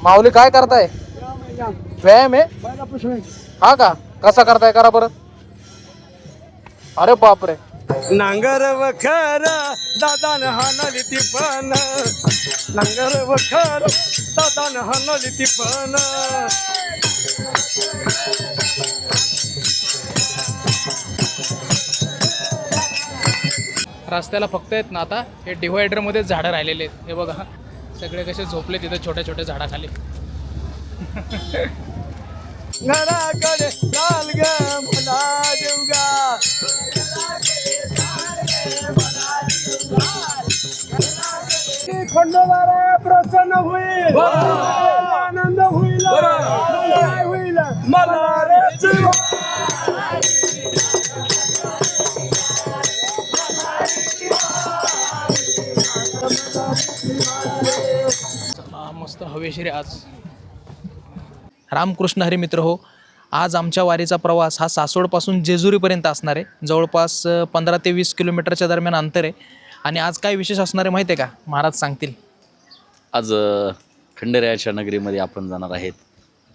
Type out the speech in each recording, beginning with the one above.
माऊली काय करताय? व्यायाम आहे हा का? कसा करताय करा बरं. अरे बापरे. नांगर वखर दादान हाणली ती पण, नांगर वखर दादान हाणली ती पण. रस्त्याला फक्त आहेत ना आता हे डिव्हायडर मध्ये झाडं राहिलेले आहेत. हे बघा सगळे कसे झोपले तिथे छोट्या छोट्या झाडाखाली. घराकडे चाल ग मला देवगा, खंडोबारा प्रसन्न होईल, आनंद होईल, काय होईल मला रे जीवा. मस्त हवेशीर आहे आज. रामकृष्ण हरी मित्र हो, आज आमच्या वारीचा प्रवास हा सासवडपासून जेजुरीपर्यंत असणार आहे. जवळपास 15 ते 20 किलोमीटरच्या दरम्यान अंतर आहे. आणि आज काय विशेष असणार आहे माहिती आहे का? महाराज सांगतील. आज खंडेरायाच्या नगरीमध्ये आपण जाणार आहेत.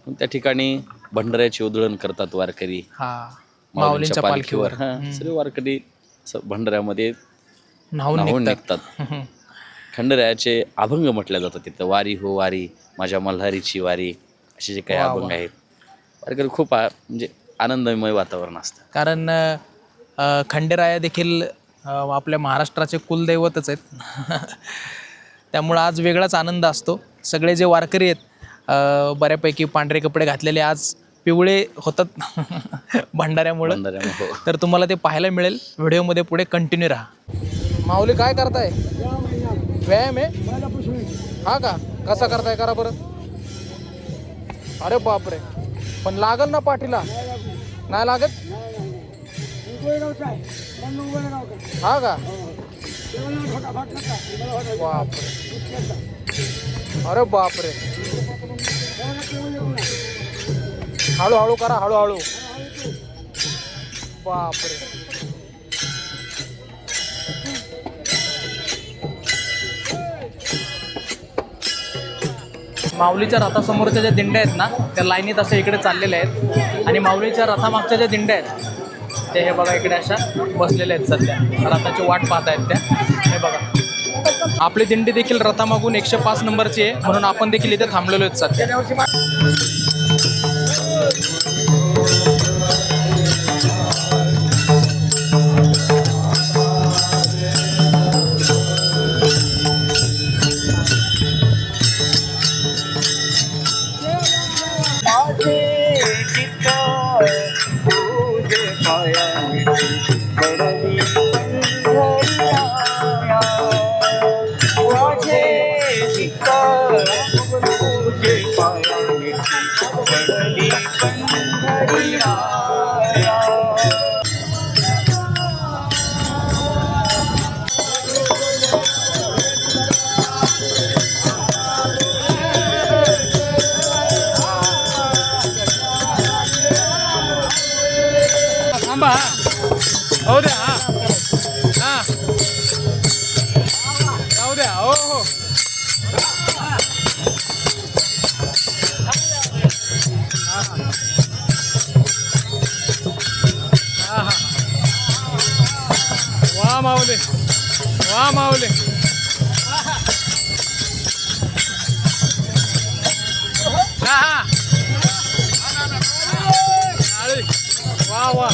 त्या ठिकाणी भंडाऱ्याचे उधळण करतात वारकरी हा माऊलींच्या पालखीवर. सर्व वारकरी भंडाऱ्यामध्ये न्हावून निघतात. खंडेरायाचे अभंग म्हटल्या जातात तिथं. वारी हो वारी माझ्या मल्हारीची वारी, असे जे काही अभंग आहेत. वारकरी खूप म्हणजे आनंदमय वातावरण असतं. कारण खंडेराया देखील आपल्या महाराष्ट्राचे कुलदैवतच आहेत. त्यामुळं आज वेगळाच आनंद असतो. सगळे जे वारकरी आहेत बऱ्यापैकी पांढरे कपडे घातलेले आज पिवळे होतात भंडाऱ्यामुळं. तर तुम्हाला ते पाहायला मिळेल व्हिडिओमध्ये. पुढे कंटिन्यू राहा. माऊली काय करताय? व्यायाम आहे हा का? कसा करताय करा बरं. अरे बापरे. पण लागल ना पाठीला? नाही लागत हा का? बापरे. अरे बापरे. हळूहळू करा, हळूहळू. बापरे. माऊलीच्या रथासमोरच्या ज्या दिंड्या आहेत ना त्या लाईनीत अशा इकडे चाललेल्या आहेत. आणि माऊलीच्या रथामागच्या ज्या दिंड्या आहेत ते हे बघा इकडे अशा बसलेल्या आहेत. सध्या रथाची वाट पाहत आहेत त्या. हे बघा आपली दिंडी देखील रथामागून 105 नंबरची आहे, म्हणून आपण देखील इथे थांबलेलो आहेत सध्या. थांबा हो द्या. हा हा जाऊ द्या. हो हो हा हा. वा माऊली, वा माऊली. हा हा वा वा.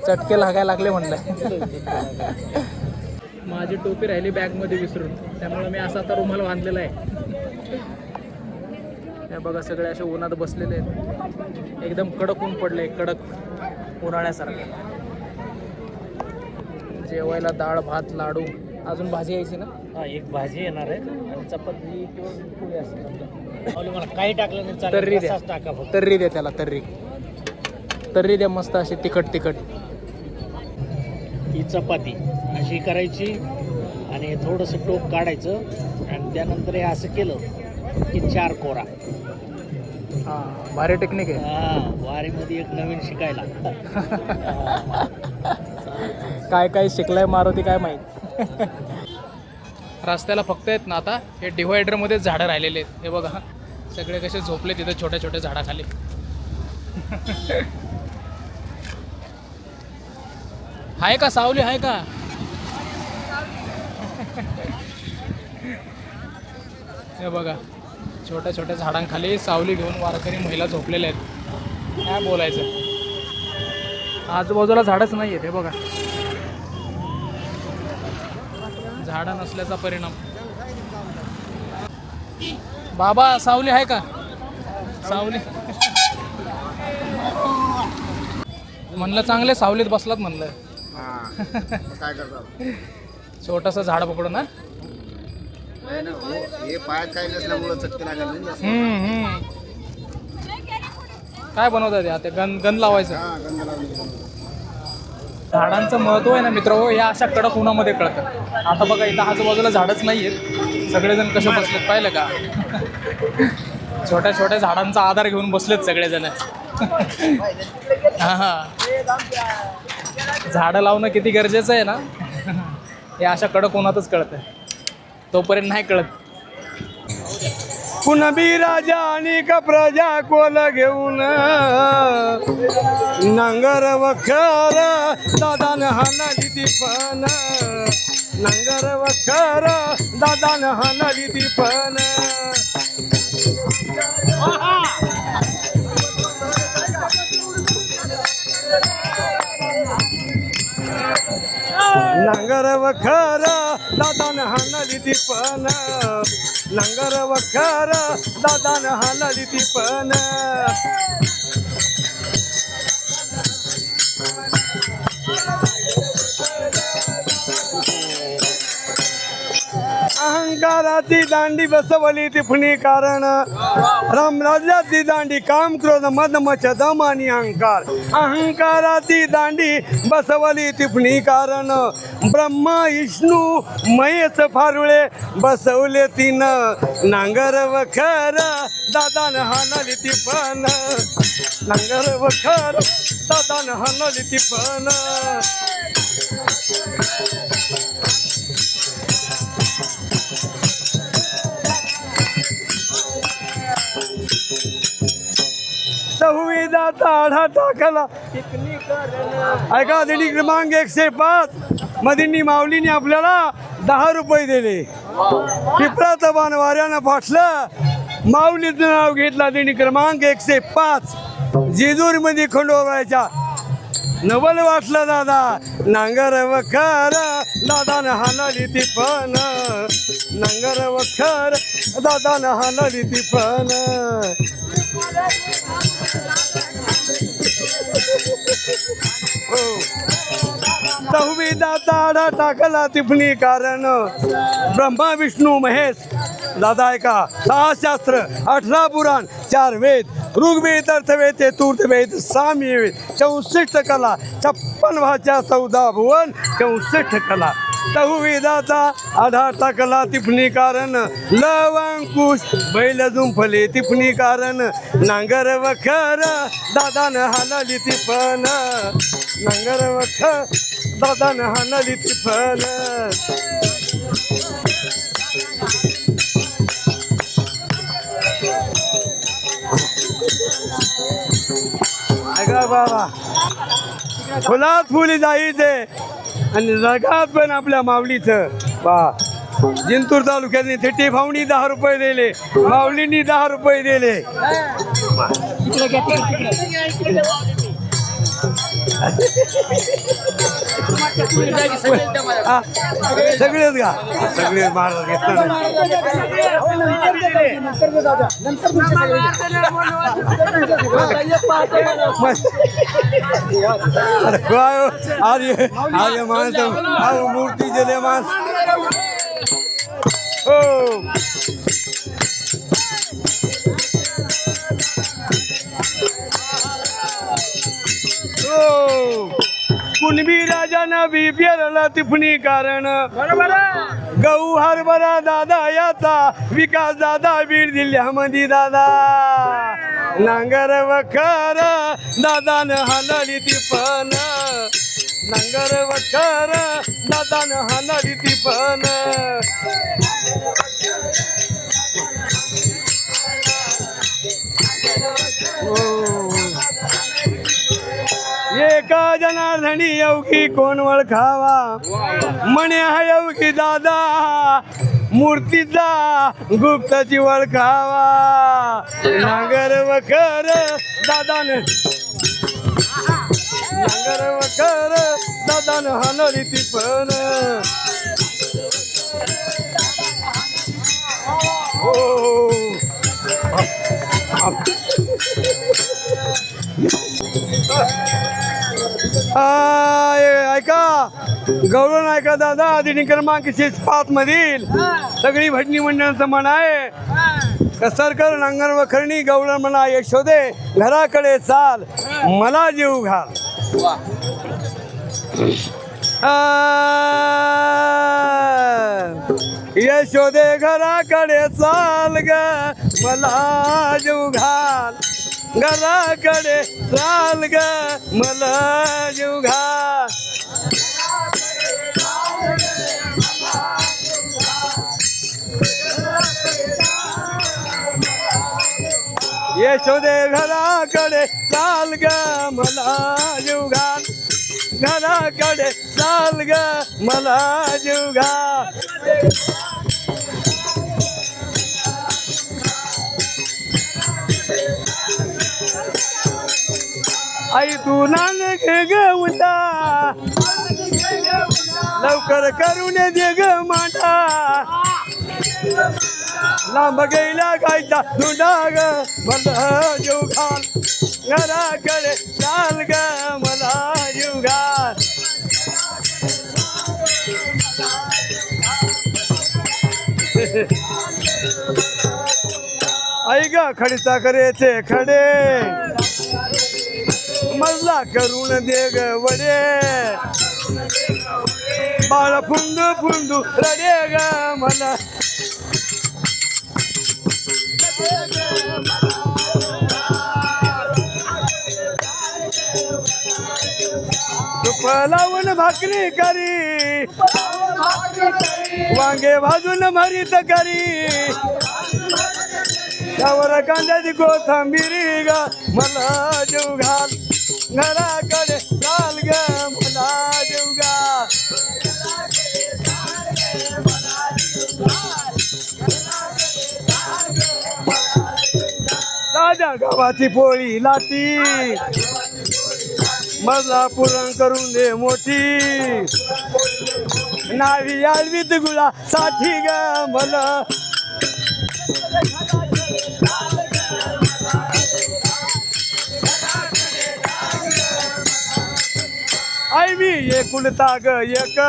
चटके लागायला लागले म्हणलं. माझी टोपी राहिली बॅगमध्ये विसरून, त्यामुळे मी असा आता रुमाल बांधलेला आहे. हे बघा सगळे असे उन्हात बसलेले आहेत, एकदम कडक ऊन पडले, कडक उन्हाळ्यासारखं. जेवायला डाळ भात लाडू, अजून भाजी यायची ना? हा, एक भाजी येणार आहे आणि चपाती किंवा पोळी असेल. मला काही टाकलं नाही चालेल, तर्री द्या, रस्साच टाका फक्त. तर्री द्या त्याला, तर्री द्या मस्त अशी तिखट. ही चपाती अशी करायची आणि थोडंसं टोप काढायचं आणि त्यानंतर हे असं केलं की 4 कोरा. हां, भारी टेक्निक आहे. हा, वारीमध्ये एक नवीन शिकायला. काय शिकलाय मारुती काय माहीत. रस्त्याला फक्त आहेत ना आता हे डिव्हायडरमध्येच झाडं राहिलेले आहेत. हे बघा सगळे कसे झोपले तिथे छोट्या छोट्या झाडाखाली. आहे का सावली, आहे का? हे बघा छोट्या छोट्या झाडांखाली सावली घेऊन वारकरी महिला झोपलेल्या आहेत. काय बोलायचं, आजूबाजूला झाडच नाही आहेत. हे बघा झाडं नसल्याचा परिणाम. बाबा सावली आहे का? सावली म्हणलं चांगले सावलीत बसलात म्हणलं. काय करतात छोटंसं झाड पकडून ना. हे पायात काही नसल्यामुळं चटके लागले. काय बनवतात ते आता? गंध लावायचं. झाडांचं महत्त्व आहे ना मित्र हो, या अशा कडक उन्हामध्ये कळतं. आता बघा इथं आजूबाजूला झाडच नाही आहेत, सगळेजण कसे बसलेत पाहिलं का? छोट्या छोट्या झाडांचा आधार घेऊन बसलेत सगळेजण. हां, झाडं लावणं किती गरजेचं आहे ना, हे अशा कडक उन्हातच कळतं, तोपर्यंत नाही कळत. कुणबी राजा आणि का प्रजा कोल घेऊन नांगर वखर दादान हानाली ती पण, नांगर वखर दादान हानाली ती पण. नांगर वखर दादान हानाली ती पण, नांगर वखर दादान हानाली ती पण. अहंकाराची दांडी बसवली टिपणी कारण, रामराज्याची दांडी काम क्रोध मद मच दम आणि अहंकार. अहंकाराची दांडी बसवली टिपणी कारण, ब्रह्मा विष्णू महेश फारुळे बसवले तिनं. नांगर वखर दादान हानाली ती पण, नांगर वखर दादान हानाली ती पण. संविधाचा आढा टाकला ऐका. दिनी क्रमांक 105 मधीनी माऊलीने आपल्याला 10 रुपये दिले. पिपळाचं बाण वाऱ्यानं फाटलं, माऊलीचं नाव घेतला. दिनी क्रमांक 105 जेजूरमध्ये खंडोबाच्या. नवल वाटलं दादा. नांगर वखर दादानं हानाली ती पण, नांगर वखर दादानं हानाली ती पण. संविधाचा आढा टाकला टिपणी कारण, ब्रह्मा विष्णू महेश दादा ऐका. 6 शास्त्र 18 पुराण 4 वेद, ऋग्वेद अर्थवेद चतुर्थवेद सामवेद 64 कला 56 भाषा 14 भुवन 64 कला. संविधाचा आधार टाकला टिपणी कारण, लवंकुश बैल जुंफले टिपणी कारण, नांगर वखर दादान हानाली ती पण, नांगर वखर दादान हानाली ती पण. ऐका बाबा, फुलात फुली जायचे आणि जगात पण आपल्या माऊलीचं. बा जिंतूर तालुक्याने थेटी भावनी 10 रुपये दिले, माऊलींनी 10 रुपये दिले. हा? सगळेच का सगळे महाराज घेतला आर्य आर्य माणसं मूर्ती दिले माणस हो कुणबी राजानं बी पेरला तिफणी कारण गहू हरभरा दादा याचा विकास दादा बीड जिल्ह्यामध्ये दादा नांगर वखर दादानं हालली ती पण नांगर वखर दादानं हालली ती पण एका जनार्दनी येऊकी कोण ओळखावा म्हणे हा येऊकी दादा मूर्तीचा गुप्ताची ओळखावा नांगर वखर दादानं नांगर वखर दादानं हालली ती पण हो ऐका गौरव ऐका दादा दिनी क्रमांक 5 मधील सगळी भजनी मंडळाचं म्हण आहे सरकर नांगर वखरणी गौरव म्हणा यशोदे घराकडे चाल मला जीव घाल यशोदे घराकडे चाल ग मला जीव घाल घराकडे चाल ग मला जीव घाल यशोदे घराकडे चाल ग मला जीव घाल घराकडे चाल ग मला जीव घाल आई तू नानक ग उंडा लवकर करून दे ग मांडा लांब गेला गायचा धुंडा ग मला जीव घाल घराकडे चाल ग मला जीव घाल आई ग खडीचा करेचे खडे मजला करून दे ग वडे बाळ फुंदू फुंदू रडे ग मला तुप लावून भाकरी करी वांगे भाजून भरीत करी त्यावर कांद्याची कोथंबिरी ग मला जीव घाल घराकडे चाल ग मला जीव घाल ताज्या गावाची पोळी लाटी मजला पुरण करून दे मोठी नावी आळवीत गुळा साठी ग मला आई मी एकुलता ग एक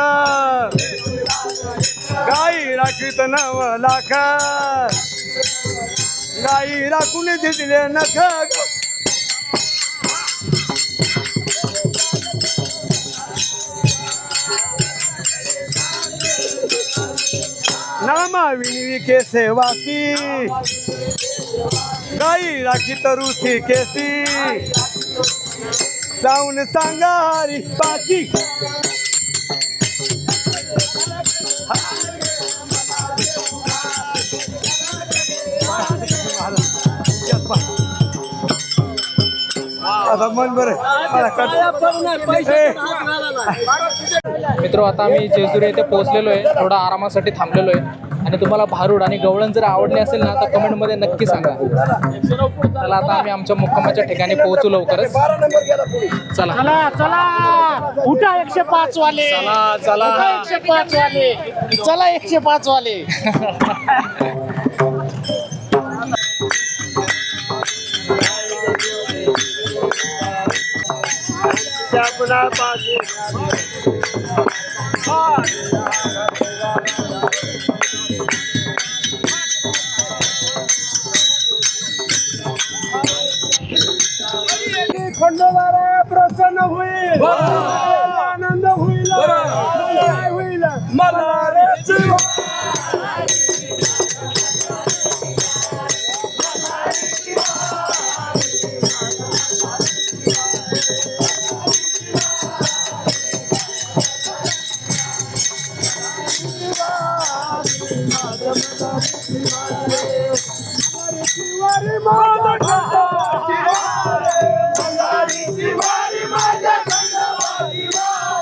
गाई राखीत 9 लाख गाई राखून दिले नख नामा विनवी केसे वासी गाई राखी तरुसी केसी जाऊन सांगा हरी पाची आता मन बरं मित्र आता आम्ही जेजुरी येथे पोहोचलेलो आहे थोडा आरामासाठी थांबलेलो आहे आणि तुम्हाला भारूड आणि गवळण जर आवडले असेल ना तर कमेंटमध्ये नक्की सांगा. चला आता आम्ही आमच्या मुक्कामाच्या ठिकाणी पोहोचू लवकरच. चला चला चला उठा 105 वाले, चला चला. उठा 105 वाले, चला 105 वाले. खंडोबारा प्रसन्न होईल, आनंद होईल, काय होईल मला रे जीवा. शिवारी माझा खंडोबा शिवारी, शिवारी माझा खंडोबा शिवारी,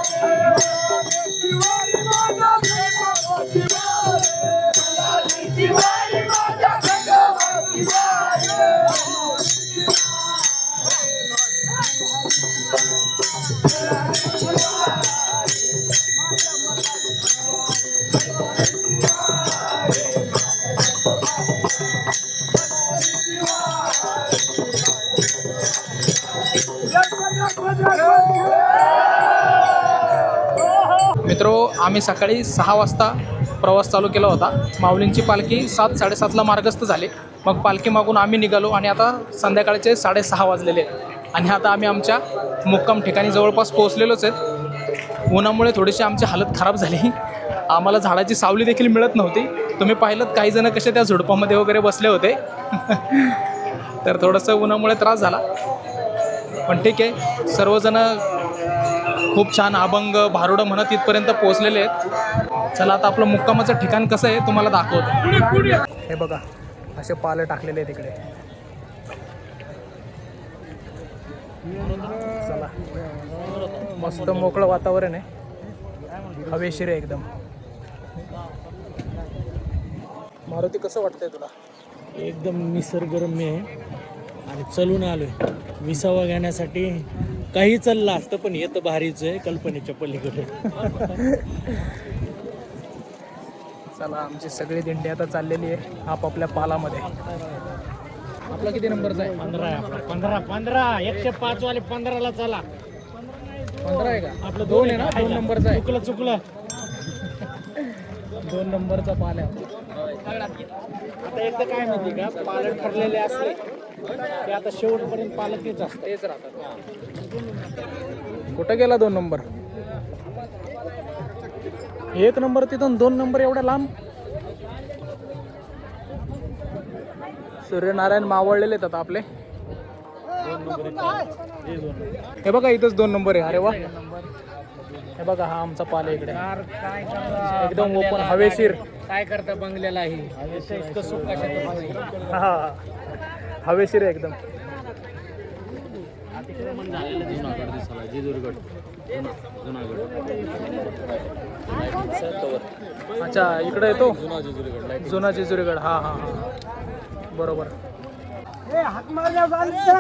शिवारी माझा खंडोबा शिवारी, शिवारी माझा खंडोबा मित्रो, आम्ही सकाळी 6 वाजता प्रवास चालू केला होता. माऊलींची पालखी 7-7:30ला मार्गस्थ झाली. मग पालखी मागून आम्ही निघालो आणि आता संध्याकाळचे 6:30 वाजलेले आहेत आणि आता आम्ही आमच्या मुक्काम ठिकाणी जवळपास पोहोचलेलोच आहेत. उन्हामुळे थोडीशी आमची हालत खराब झाली. आम्हाला झाडाची सावली देखील मिळत नव्हती. तुम्ही पाहिलं काही जण कसे त्या झुडपामध्ये वगैरे बसले होते. तर थोडंसं उन्हामुळे त्रास झाला, पण ठीक आहे. सर्वजण खूप छान अभंग भारुडं म्हणत इथपर्यंत पोहोचलेले आहेत. चला आता आपलं मुक्कामाचं ठिकाण कसं आहे तुम्हाला दाखवतो. हे बघा, असे पाले टाकलेले आहेत इकडे. चला, मस्त मोकळं वातावरण आहे, हवेशीर आहे एकदम. मारुती, कसं वाटतंय तुला? एकदम निसर्गरम्य आहे आणि चलून आलोय. विसावा घेण्यासाठी काही चाललं असतं, पण येतं भारीच आहे, कल्पनेच्या पलीकडे. चला, आमची सगळी दिंडी आता चाललेली आहे आपापल्या पालामध्ये. आपला किती नंबरचा आहे? 15 आहे आपला. 15 105 वाले 15ला चला. 15 आहे का? आपलं 2 आहे ना? 2 नंबरचा आहे. चुकलं 2 नंबरचा पाल आहे. आता एकदा काय माहिती का, पालक ठरलेले असले ते आता शेवटपर्यंत पालक तेच असतात. तेच राहतात. कुठं गेला 2 नंबर? 1 नंबर तिथून 2 नंबर एवढा लांब. सूर्यनारायण मावळलेले आहेत आता आपले. हे बघा, इथंच 2 नंबर आहे. अरे वा, हे बघा, हा आमचा पाल आहे इकडे. एकदम ओपन, हवेशीर. काय करता बंगल्याला ही इतकं सुख कशाचं? हा, हवेशीर आहे एकदम. अच्छा, इकडे येतो जुना जेजुरीगड. हा हा हा, बरोबर.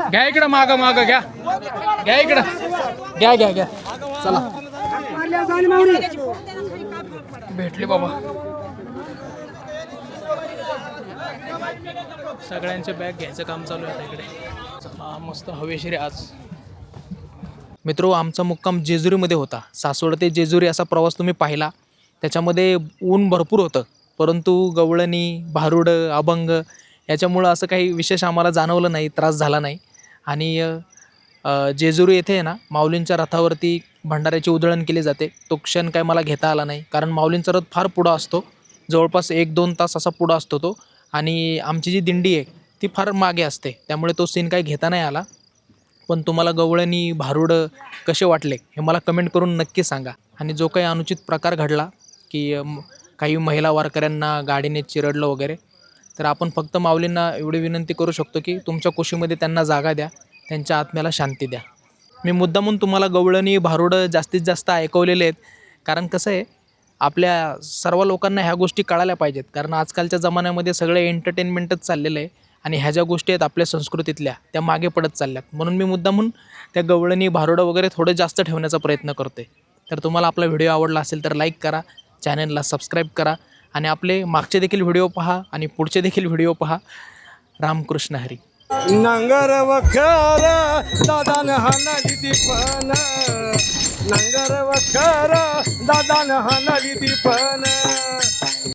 घ्या इकडं, माग माग घ्या, घ्या इकडं, घ्या घ्या घ्या. चला, भेटले बाबा. सगळ्यांचे बॅग घ्यायचं काम चालू आहे इकडे. चला, मस्त हवेशीर आहे आज. मित्रो, आमचा मुक्काम जेजुरीमध्ये होता. सासवड ते जेजुरी असा प्रवास तुम्ही पाहिला. त्याच्यामध्ये ऊन भरपूर होतं, परंतु गवळणी, भारुडं, अभंग याच्यामुळं असं काही विशेष आम्हाला जाणवलं नाही, त्रास झाला नाही. आणि जेजुरी येथे आहे ना, माऊलींच्या रथावरती भंडाऱ्याची उधळण केली जाते. तो क्षण काय मला घेता आला नाही, कारण माऊलींचा रथ फार पुढं असतो, जवळपास 1-2 तास असा पुढं असतो तो. आणि आमची जी दिंडी आहे ती फार मागे असते, त्यामुळे तो सीन काही घेता नाही आला. पण तुम्हाला गवळणी, भारुडं कसे वाटले हे मला कमेंट करून नक्की सांगा. आणि जो काही अनुचित प्रकार घडला, की काही महिला वारकऱ्यांना गाडीने चिरडलं वगैरे, तर आपण फक्त माऊलींना एवढी विनंती करू शकतो की तुमच्या कुशीमध्ये त्यांना जागा द्या, त्यांच्या आत्म्याला शांती द्या. मी मुद्दामून तुम्हाला गवळणी, भारुडं जास्तीत जास्त ऐकवलेले आहेत, कारण कसं आहे, आपल्या सर्व लोकांना ह्या गोष्टी कळायला पाहिजेत, कारण आजकालच्या जमान्यामध्ये सगळे एंटरटेनमेंटच चाललेलं आहे आणि ह्या ज्या गोष्टी आहेत आपल्या संस्कृतीतल्या त्या मागे पडत चालल्यात. म्हणून मी मुद्दामून त्या गवळणी भारुडं वगैरे थोडं जास्त ठेवण्याचा प्रयत्न करतो आहे. तर तुम्हाला आपला व्हिडिओ आवडला असेल तर लाईक करा, चॅनलला सबस्क्राईब करा आणि आपले मागचे देखील व्हिडिओ पहा आणि पुढचे देखील व्हिडिओ पहा. रामकृष्ण हरी. नांगर वखर दादान हाणाली दीपन, नांगर वखर दादान हाणाली दीपन.